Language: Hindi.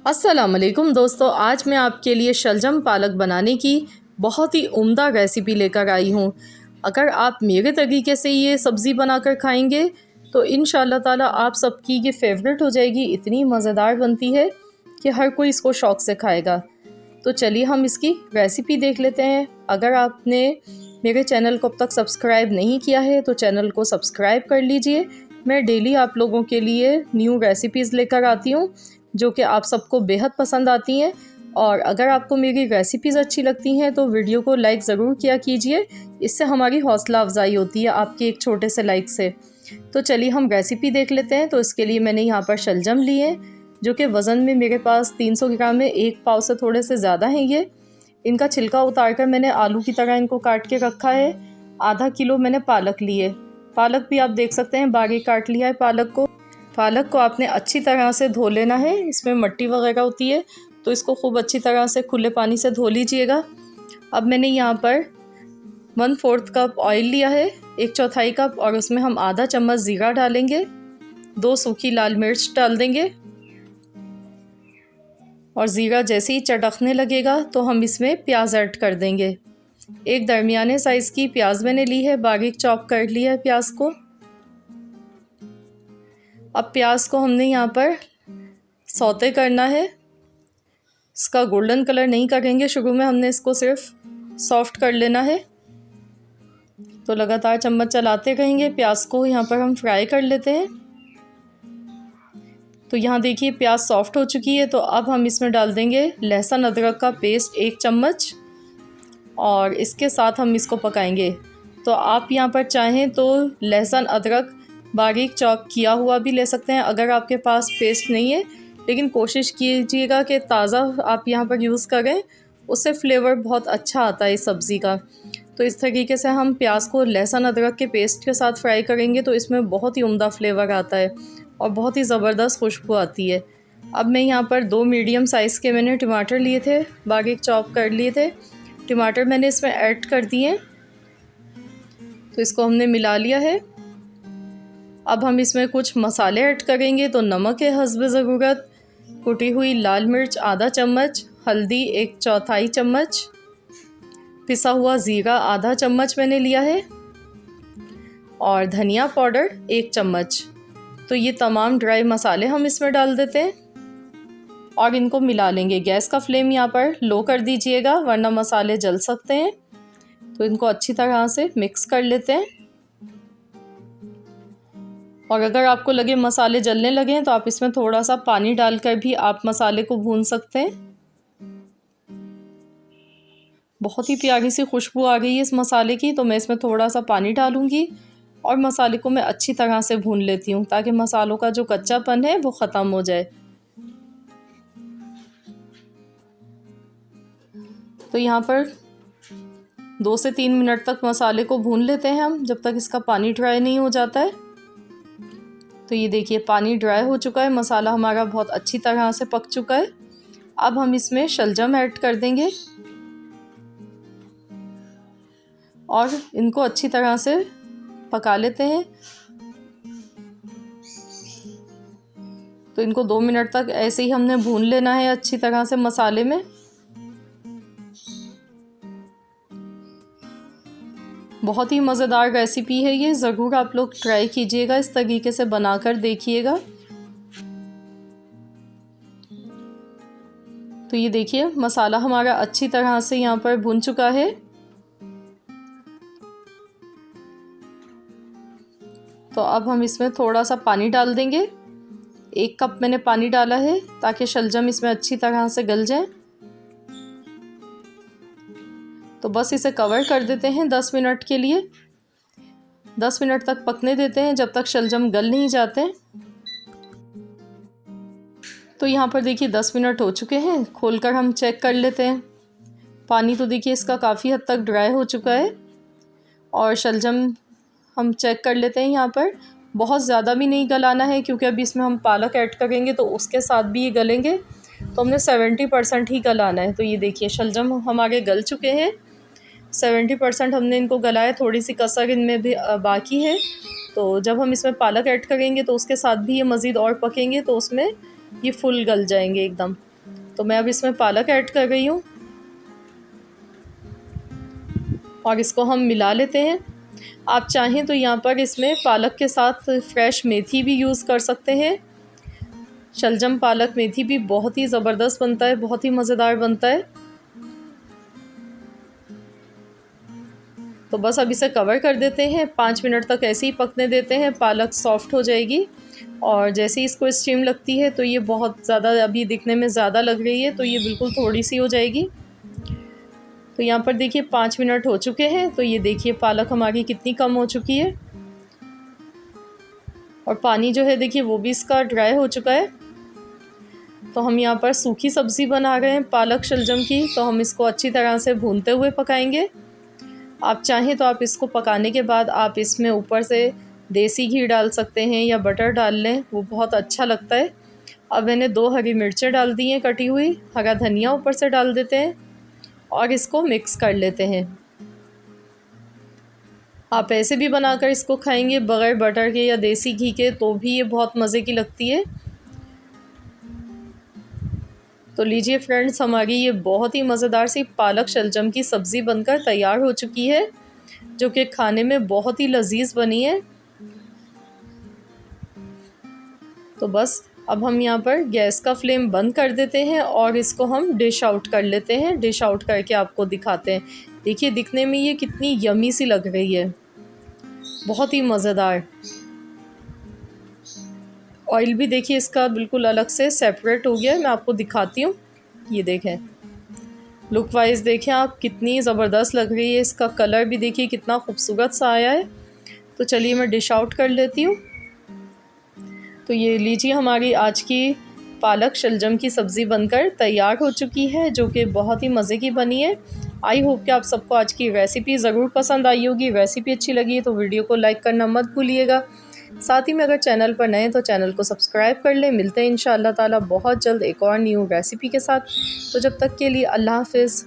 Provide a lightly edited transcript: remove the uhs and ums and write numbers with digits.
अस्सलाम वालेकुम दोस्तों, आज मैं आपके लिए शलजम पालक बनाने की बहुत ही उम्दा रेसिपी लेकर आई हूँ। अगर आप मेरे तरीके से ये सब्ज़ी बनाकर खाएंगे तो इंशाअल्लाह ताला आप सबकी ये फेवरेट हो जाएगी। इतनी मज़ेदार बनती है कि हर कोई इसको शौक़ से खाएगा। तो चलिए हम इसकी रेसिपी देख लेते हैं। अगर आपने मेरे चैनल को अब तक सब्सक्राइब नहीं किया है तो चैनल को सब्सक्राइब कर लीजिए। मैं डेली आप लोगों के लिए न्यू रेसिपीज़ लेकर आती हूँ जो कि आप सबको बेहद पसंद आती हैं। और अगर आपको मेरी रेसिपीज़ अच्छी लगती हैं तो वीडियो को लाइक ज़रूर किया कीजिए। इससे हमारी हौसला अफजाई होती है आपके एक छोटे से लाइक से। तो चलिए हम रेसिपी देख लेते हैं। तो इसके लिए मैंने यहाँ पर शलजम लिए जो कि वज़न में मेरे पास 300 ग्राम है, 1 पाव से थोड़े से ज़्यादा हैं ये। इनका छिलका उतार कर मैंने आलू की तरह इनको काट के रखा है। आधा किलो मैंने पालक लिए। पालक भी आप देख सकते हैं बारीक काट लिया है पालक को आपने अच्छी तरह से धो लेना है। इसमें मिट्टी वगैरह होती है तो इसको खूब अच्छी तरह से खुले पानी से धो लीजिएगा। अब मैंने यहाँ पर 1/4 कप ऑयल लिया है, 1/4 कप, और उसमें हम आधा चम्मच ज़ीरा डालेंगे, 2 सूखी लाल मिर्च डाल देंगे। और ज़ीरा जैसे ही चटकने लगे तो हम इसमें प्याज ऐड कर देंगे। एक दरमियाने साइज़ की प्याज मैंने ली है, बारीक चॉप कर लिया है प्याज को। अब प्याज को हमने यहाँ पर सौते करना है। इसका गोल्डन कलर नहीं करेंगे शुरू में, हमने इसको सिर्फ सॉफ्ट कर लेना है। तो लगातार चम्मच चलाते रहेंगे। प्याज को यहाँ पर हम फ्राई कर लेते हैं। तो यहाँ देखिए प्याज सॉफ्ट हो चुकी है। तो अब हम इसमें डाल देंगे लहसुन अदरक का पेस्ट 1 चम्मच, और इसके साथ हम इसको पकाएंगे। तो आप यहाँ पर चाहें तो लहसुन अदरक बारीक चॉप किया हुआ भी ले सकते हैं अगर आपके पास पेस्ट नहीं है, लेकिन कोशिश कीजिएगा कि ताज़ा आप यहाँ पर यूज़ करें, उससे फ्लेवर बहुत अच्छा आता है इस सब्ज़ी का। तो इस तरीके से हम प्याज को लहसुन अदरक के पेस्ट के साथ फ्राई करेंगे तो इसमें बहुत ही उम्दा फ्लेवर आता है और बहुत ही ज़बरदस्त खुशबू आती है। अब मैं यहाँ पर 2 मीडियम साइज़ के मैंने टमाटर लिए थे, बारीक चॉप कर लिए थे। टमाटर मैंने इसमें ऐड कर दिए। तो इसको हमने मिला लिया है। अब हम इसमें कुछ मसाले ऐड करेंगे। तो नमक है हस्ब ज़रूरत, कुटी हुई लाल मिर्च आधा चम्मच, हल्दी 1/4 चम्मच, पिसा हुआ ज़ीरा आधा चम्मच मैंने लिया है, और धनिया पाउडर 1 चम्मच। तो ये तमाम ड्राई मसाले हम इसमें डाल देते हैं और इनको मिला लेंगे। गैस का फ्लेम यहाँ पर लो कर दीजिएगा वरना मसाले जल सकते हैं। तो इनको अच्छी तरह से मिक्स कर लेते हैं। और अगर आपको लगे मसाले जलने लगे हैं तो आप इसमें थोड़ा सा पानी डालकर भी आप मसाले को भून सकते हैं। बहुत ही प्यारी सी खुशबू आ गई है इस मसाले की। तो मैं इसमें थोड़ा सा पानी डालूंगी और मसाले को मैं अच्छी तरह से भून लेती हूँ ताकि मसालों का जो कच्चापन है वो ख़त्म हो जाए। तो यहाँ पर 2 से 3 मिनट तक मसाले को भून लेते हैं हम, जब तक इसका पानी ड्राई नहीं हो जाता है। तो ये देखिए पानी ड्राई हो चुका है, मसाला हमारा बहुत अच्छी तरह से पक चुका है। अब हम इसमें शलजम ऐड कर देंगे और इनको अच्छी तरह से पका लेते हैं। तो इनको 2 मिनट तक ऐसे ही हमने भून लेना है अच्छी तरह से मसाले में। बहुत ही मज़ेदार रेसिपी है ये, ज़रूर आप लोग ट्राई कीजिएगा, इस तरीके से बनाकर देखिएगा। तो ये देखिए मसाला हमारा अच्छी तरह से यहाँ पर भुन चुका है। तो अब हम इसमें थोड़ा सा पानी डाल देंगे। 1 कप मैंने पानी डाला है ताकि शलजम इसमें अच्छी तरह से गल जाए। तो बस इसे कवर कर देते हैं 10 मिनट के लिए। 10 मिनट तक पकने देते हैं जब तक शलजम गल नहीं जाते। तो यहाँ पर देखिए 10 मिनट हो चुके हैं। खोलकर हम चेक कर लेते हैं। पानी तो देखिए इसका काफ़ी हद तक ड्राई हो चुका है। और शलजम हम चेक कर लेते हैं। यहाँ पर बहुत ज़्यादा भी नहीं गलाना है क्योंकि अभी इसमें हम पालक ऐड करेंगे तो उसके साथ भी ये गलेंगे। तो हमने 70% ही गलाना है। तो ये देखिए शलजम हमारे गल चुके हैं। 70% हमने इनको गलाया, थोड़ी सी कसर इनमें भी बाकी है। तो जब हम इसमें पालक ऐड करेंगे तो उसके साथ भी ये मज़ीद और पकेंगे तो उसमें ये फुल गल जाएंगे एकदम। तो मैं अब इसमें पालक ऐड कर रही हूँ और इसको हम मिला लेते हैं। आप चाहें तो यहाँ पर इसमें पालक के साथ फ्रेश मेथी भी यूज़ कर सकते हैं। शलजम पालक मेथी भी बहुत ही ज़बरदस्त बनता है, बहुत ही मज़ेदार बनता है। तो बस अब इसे कवर कर देते हैं, 5 मिनट तक ऐसे ही पकने देते हैं। पालक सॉफ्ट हो जाएगी और जैसे ही इसको स्टीम लगती है तो ये बहुत ज़्यादा अभी दिखने में ज़्यादा लग रही है, तो ये बिल्कुल थोड़ी सी हो जाएगी। तो यहाँ पर देखिए 5 मिनट हो चुके हैं। तो ये देखिए पालक हमारी कितनी कम हो चुकी है और पानी जो है देखिए वो भी इसका ड्राई हो चुका है। तो हम यहाँ पर सूखी सब्ज़ी बना रहे हैं पालक शलजम की, तो हम इसको अच्छी तरह से भूनते हुए पकाएंगे। आप चाहें तो आप इसको पकाने के बाद आप इसमें ऊपर से देसी घी डाल सकते हैं या बटर डाल लें, वो बहुत अच्छा लगता है। अब मैंने 2 हरी मिर्चें डाल दी हैं कटी हुई, हरा धनिया ऊपर से डाल देते हैं और इसको मिक्स कर लेते हैं। आप ऐसे भी बनाकर इसको खाएंगे बग़ैर बटर के या देसी घी के, तो भी ये बहुत मज़े की लगती है। तो लीजिए फ्रेंड्स, हमारी ये बहुत ही मज़ेदार सी पालक शलजम की सब्ज़ी बनकर तैयार हो चुकी है, जो कि खाने में बहुत ही लजीज बनी है। तो बस अब हम यहाँ पर गैस का फ्लेम बंद कर देते हैं और इसको हम डिश आउट कर लेते हैं। डिश आउट करके आपको दिखाते हैं। देखिए दिखने में ये कितनी यमी सी लग रही है, बहुत ही मज़ेदार। ऑयल भी देखिए इसका बिल्कुल अलग से सेपरेट हो गया है। मैं आपको दिखाती हूँ, ये देखें, लुक वाइज देखें आप कितनी ज़बरदस्त लग रही है। इसका कलर भी देखिए कितना खूबसूरत सा आया है। तो चलिए मैं डिश आउट कर लेती हूँ। तो ये लीजिए हमारी आज की पालक शलजम की सब्ज़ी बनकर तैयार हो चुकी है, जो कि बहुत ही मज़े की बनी है। आई होप कि आप सबको आज की रेसिपी ज़रूर पसंद आई होगी। रेसिपी अच्छी लगी है तो वीडियो को लाइक करना मत भूलिएगा। साथ ही में अगर चैनल पर नए हैं तो चैनल को सब्सक्राइब कर लें। मिलते हैं इंशाअल्लाह ताला बहुत जल्द एक और न्यू रेसिपी के साथ। तो जब तक के लिए अल्लाह हाफ़िज़।